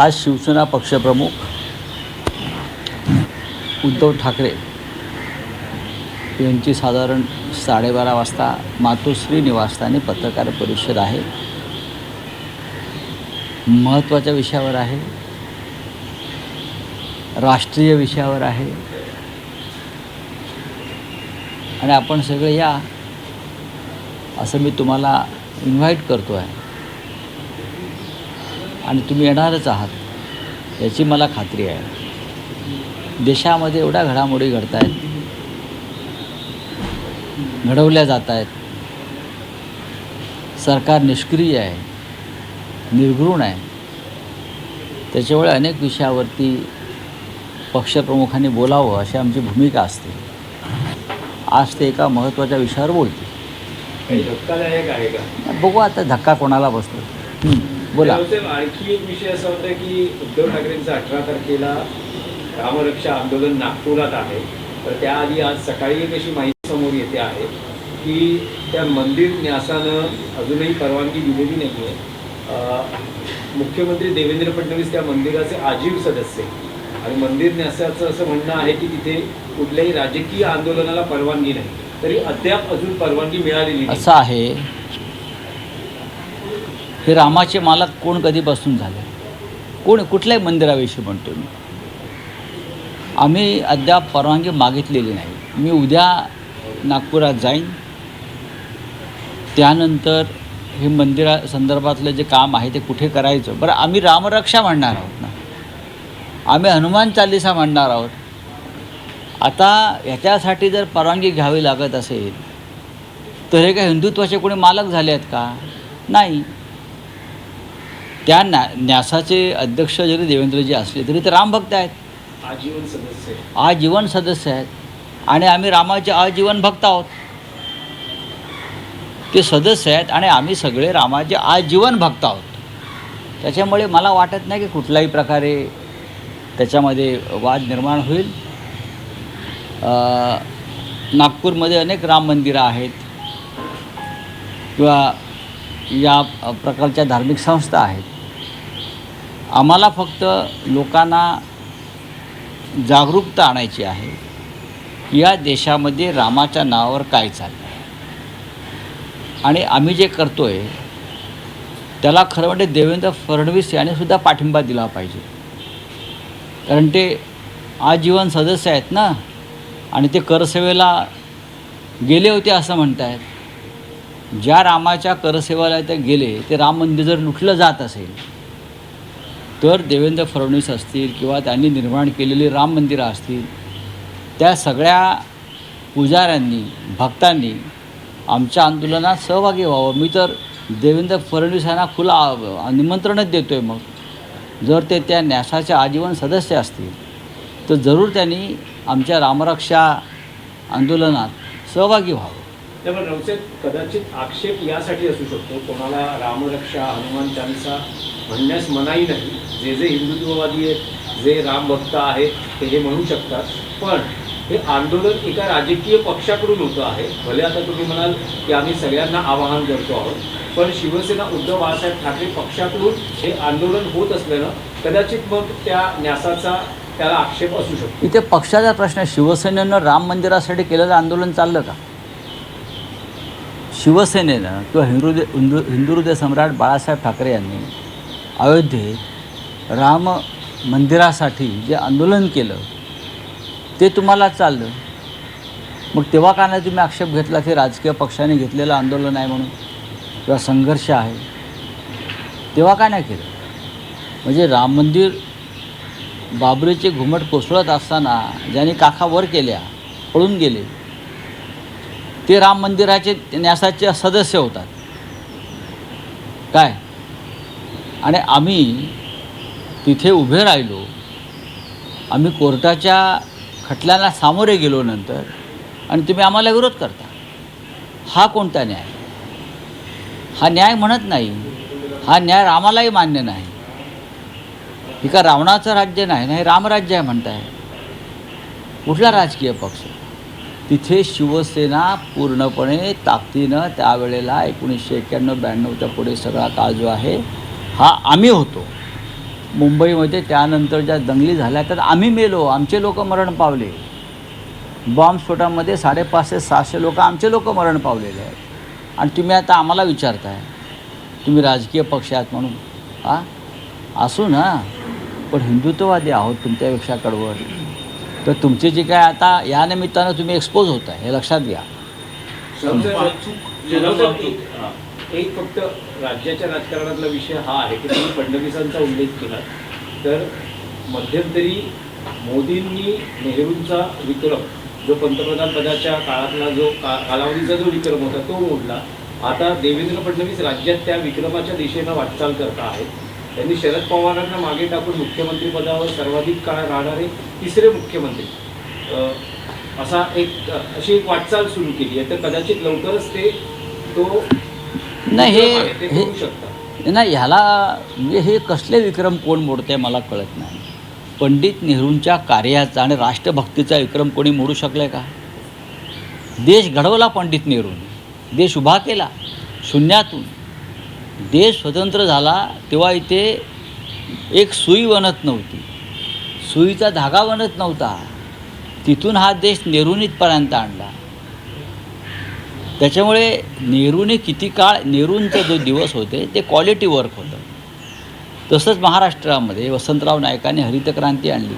आज शिवसेना पक्षप्रमुख उद्धव ठाकरे यांची साधारण 12:30 वाजता मातोश्री निवासस्थानी पत्रकार परिषद आहे. महत्त्वाच्या विषयावर आहे, राष्ट्रीय विषयावर आहे आणि आपण सगळे या असं मी तुम्हाला इन्व्हाइट करतो आहे आणि तुम्ही येणारच आहात याची मला खात्री आहे. देशामध्ये एवढ्या घडामोडी घडत आहेत, घडवल्या जात आहेत. सरकार निष्क्रिय आहे, निर्घृण आहे. त्याच्यामुळे अनेक विषयावरती पक्षप्रमुखांनी बोलावं अशी आमची भूमिका असते. आज ते एका महत्त्वाच्या विषयावर बोलते. धक्कादायक आहे का? बघू आता धक्का कोणाला बसतो. बोला. आणखी एक विषय असा होता की उद्धव ठाकरेंचं 18 तारखेला रामरक्षा आंदोलन नागपुरात आहे. तर त्याआधी आज सकाळी एक अशी माहिती समोर येते आहे की त्या मंदिर न्यासानं अजूनही परवानगी दिलेली नाही आहे. मुख्यमंत्री देवेंद्र फडणवीस त्या मंदिराचे आजीव सदस्य आणि मंदिर न्यासाचं असं म्हणणं आहे की तिथे कुठल्याही राजकीय आंदोलनाला परवानगी नाही, तरी अद्याप अजून परवानगी मिळालेली नाही. असं आहे, हे रामाचे मालक कोण कधीपासून झाले? कोण कुठल्याही मंदिराविषयी म्हणतो मी. आम्ही अद्याप परवानगी मागितलेली नाही. मी उद्या नागपुरात जाईन, त्यानंतर हे मंदिरासंदर्भातलं जे काम आहे ते कुठे करायचं. बरं, आम्ही रामरक्षा म्हणणार आहोत ना, आम्ही हनुमान चालीसा म्हणणार आहोत. आता ह्याच्यासाठी जर परवानगी घ्यावी लागत असेल तर हे काय हिंदुत्वाचे कोणी मालक झाले आहेत का? नाही. त्या न्यासाचे अध्यक्ष जरी देवेंद्रजी असले तरी ते रामभक्त आहेत, आजीवन सदस्य आहेत आणि आम्ही रामाचे आजीवन भक्त आहोत. ते सदस्य आहेत आणि आम्ही सगळे रामाचे आजीवन भक्त आहोत. त्याच्यामुळे मला वाटत नाही की कुठल्याही प्रकारे त्याच्यामध्ये वाद निर्माण होईल. नागपूरमध्ये अनेक राम मंदिरं आहेत किंवा या प्रकारच्या धार्मिक संस्था आहेत. आम्हाला फक्त लोकांना जागरूकता आणायची आहे की या देशामध्ये रामाच्या नावावर काय चाललं आहे आणि आम्ही जे करतो आहे त्याला खरं म्हणजे देवेंद्र फडणवीस यांनीसुद्धा पाठिंबा दिला पाहिजे. कारण ते आजीवन सदस्य आहेत ना आणि ते करसेवेला गेले होते असं म्हणत आहेत. ज्या रामाच्या करसेवेला ते गेले ते राम मंदिर जर लुटलं जात असेल तर देवेंद्र फडणवीस असतील किंवा त्यांनी निर्माण केलेली राम मंदिरं असतील, त्या सगळ्या पुजाऱ्यांनी भक्तांनी आमच्या आंदोलनात सहभागी व्हावं. मी तर देवेंद्र फडणवीस यांना खुला निमंत्रणच देतो आहे. मग जर ते त्या न्यासाचे आजीवन सदस्य असतील तर जरूर त्यांनी आमच्या रामरक्षा आंदोलनात सहभागी व्हावं. त्यामुळे रवसेत कदाचित आक्षेप यासाठी असू शकतो, कोणाला रामरक्षा हनुमान चालीसा म्हणण्यास मनाई नाही. जे हिंदुत्ववादी आहेत, जे रामभक्त आहेत ते हे म्हणू शकतात. पण हे आंदोलन एका राजकीय पक्षाकडून होतं आहे. भले आता तुम्ही म्हणाल की आम्ही सगळ्यांना आवाहन करतो आहोत, पण शिवसेना उद्धव बाळासाहेब ठाकरे पक्षाकडून हे आंदोलन होत असल्यानं कदाचित मग त्या न्यासाचा त्याला आक्षेप असू शकतो. इथे पक्षाचा प्रश्न, शिवसेनेनं राम मंदिरासाठी केलेलं आंदोलन चाललं का? शिवसेनेनं किंवा हिंदुहृदय सम्राट बाळासाहेब ठाकरे यांनी अयोध्येत राम मंदिरासाठी जे आंदोलन केलं ते तुम्हाला चाललं. मग तेव्हा का नाही तुम्ही आक्षेप घेतला की राजकीय पक्षाने घेतलेलं आंदोलन आहे म्हणून किंवा संघर्ष आहे? तेव्हा का नाही केलं? म्हणजे राम मंदिर बाबरीचे घुमट कोसळत असताना ज्यांनी काखा वर केल्या, पळून गेले, ते राम मंदिराचे न्यासाचे सदस्य होतात काय? आणि आम्ही तिथे उभे राहिलो, आम्ही कोर्टाच्या खटल्याला सामोरे गेलो नंतर, आणि तुम्ही आम्हाला विरोध करता. हा कोणता न्याय? हा न्याय म्हणत नाही. हा न्याय रामालाही मान्य नाही. हे का रावणाचं राज्य नाही, नाही रामराज्य आहे म्हणताय. कुठला राजकीय पक्ष? तिथे शिवसेना पूर्णपणे ताकदीनं त्यावेळेला 1991-92च्या पुढे सगळा काळ जो आहे हा आम्ही होतो. मुंबईमध्ये त्यानंतर ज्या दंगली झाल्या त्यात आम्ही मेलो, आमचे लोक मरण पावले. बॉम्बस्फोटामध्ये 550-600 लोक आमचे लोक मरण पावलेले आहेत. आणि तुम्ही आता आम्हाला विचारताय, तुम्ही राजकीय पक्ष आहात म्हणून. असू ना, पण हिंदुत्ववादी आहोत तुमच्यापेक्षा कडवड. तर तुमचे जे काय आता या निमित्तानं तुम्ही एक्सपोज होत आहे हे लक्षात घ्या. एक फक्त राज्याच्या राजकारणातला विषय हा आहे की तुम्ही फडणवीसांचा उल्लेख केला, तर मध्यंतरी मोदींनी नेहरूंचा विक्रम, जो पंतप्रधान पदाच्या काळातला जो कालावधीचा जो विक्रम होता तो मोडला. आता देवेंद्र फडणवीस राज्यात त्या विक्रमाच्या दिशेनं वाटचाल करत आहेत. त्यांनी शरद पवारांना मागे टाकून मुख्यमंत्री पदावर सर्वाधिक काळ राहणारे तिसरे मुख्यमंत्री अशी एक वाटचाल सुरू केली आहे. तर कदाचित लवकरच ते तो नाही ते करू शकतात. नाही, ह्याला म्हणजे हे कसले विक्रम कोण मोडते मला कळत नाही. पंडित नेहरूंच्या कार्याचा आणि राष्ट्रभक्तीचा विक्रम कोणी मोडू शकले का? देश घडवला पंडित नेहरूंनी, देश उभा केला शून्यातून. देश स्वतंत्र झाला तेव्हा इथे एक सुई बनत नव्हती, सुईचा धागा बनत नव्हता. तिथून हा देश नेहरूंनी इथपर्यंत आणला. त्याच्यामुळे नेहरूने किती काळ, नेहरूंचे जो दिवस होते ते क्वालिटी वर्क होतं. तसंच महाराष्ट्रामध्ये वसंतराव नाईकांनी हरितक्रांती आणली,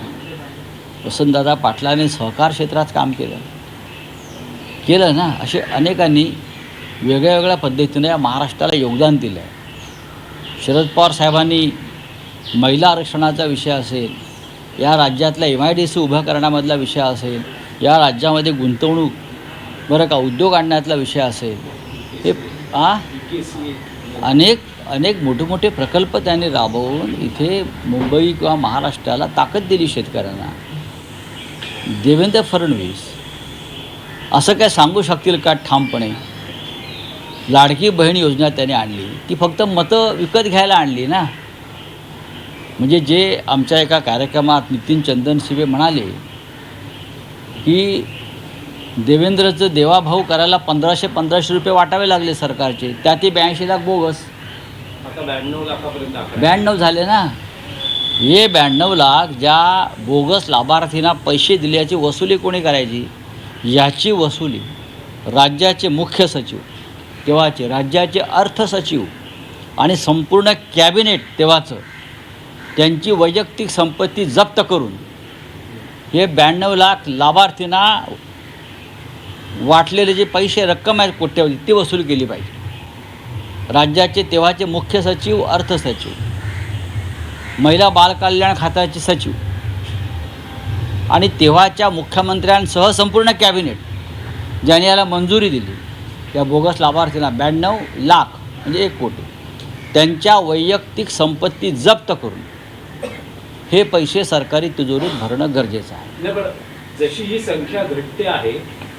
वसंतदादा पाटलांनी सहकार क्षेत्रात काम केलं ना. असे अनेकांनी वेगळ्या वेगळ्या पद्धतीने या महाराष्ट्राला योगदान दिलं आहे. शरद पवार साहेबांनी महिला आरक्षणाचा विषय असेल, या राज्यातल्या MIDC उभा करण्यामधला विषय असेल, या राज्यामध्ये गुंतवणूक उद्योग आणण्यातला विषय असेल, हे अनेक मोठे मोठे प्रकल्प त्यांनी राबवून इथे मुंबई किंवा महाराष्ट्राला ताकद दिली शेतकऱ्यांना. देवेंद्र फडणवीस असं काय सांगू शकतील का ठामपणे? लाडकी बहीण योजना त्याने आणली, ती फक्त मतं विकत घ्यायला आणली ना. म्हणजे जे आमच्या एका कार्यक्रमात नितीन चंदनशिवे म्हणाले की देवेंद्रचं देवाभाऊ करायला 1500 रुपये वाटावे लागले सरकारचे, त्यात 82 लाख बोगस. आता 92 लाखापर्यंत 92 झाले ना. हे 92 लाख ज्या बोगस लाभार्थींना पैसे दिल्याची वसुली कोणी करायची? याची वसुली राज्याचे मुख्य सचिव, तेव्हाचे राज्याचे अर्थसचिव आणि संपूर्ण कॅबिनेट तेव्हाचं, त्यांची वैयक्तिक संपत्ती जप्त करून हे 92 लाख लाभार्थींना वाटलेले जे पैसे रक्कम आहेत कोट्यावधी, ती वसूल केली पाहिजे. राज्याचे तेव्हाचे मुख्य सचिव, अर्थसचिव, महिला बालकल्याण खात्याचे सचिव आणि तेव्हाच्या मुख्यमंत्र्यांसह संपूर्ण कॅबिनेट ज्याने याला मंजुरी दिली, त्या बोगस लाभार्थींना 92 लाख म्हणजे 1 कोटी त्यांच्या वैयक्तिक संपत्ती जप्त करून हे पैसे सरकारी तिजोरीत भरणं गरजेचं आहे. पण जशी ही संख्या घटते आहे,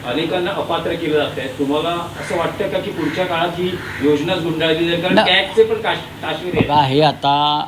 अनेकांना अपात्र केलं जात आहे, तुम्हाला असं वाटतं का की पुढच्या काळात ही योजना गुंडाळली जाईल? कारण टॅक्सचे पण काश्मीर हे आता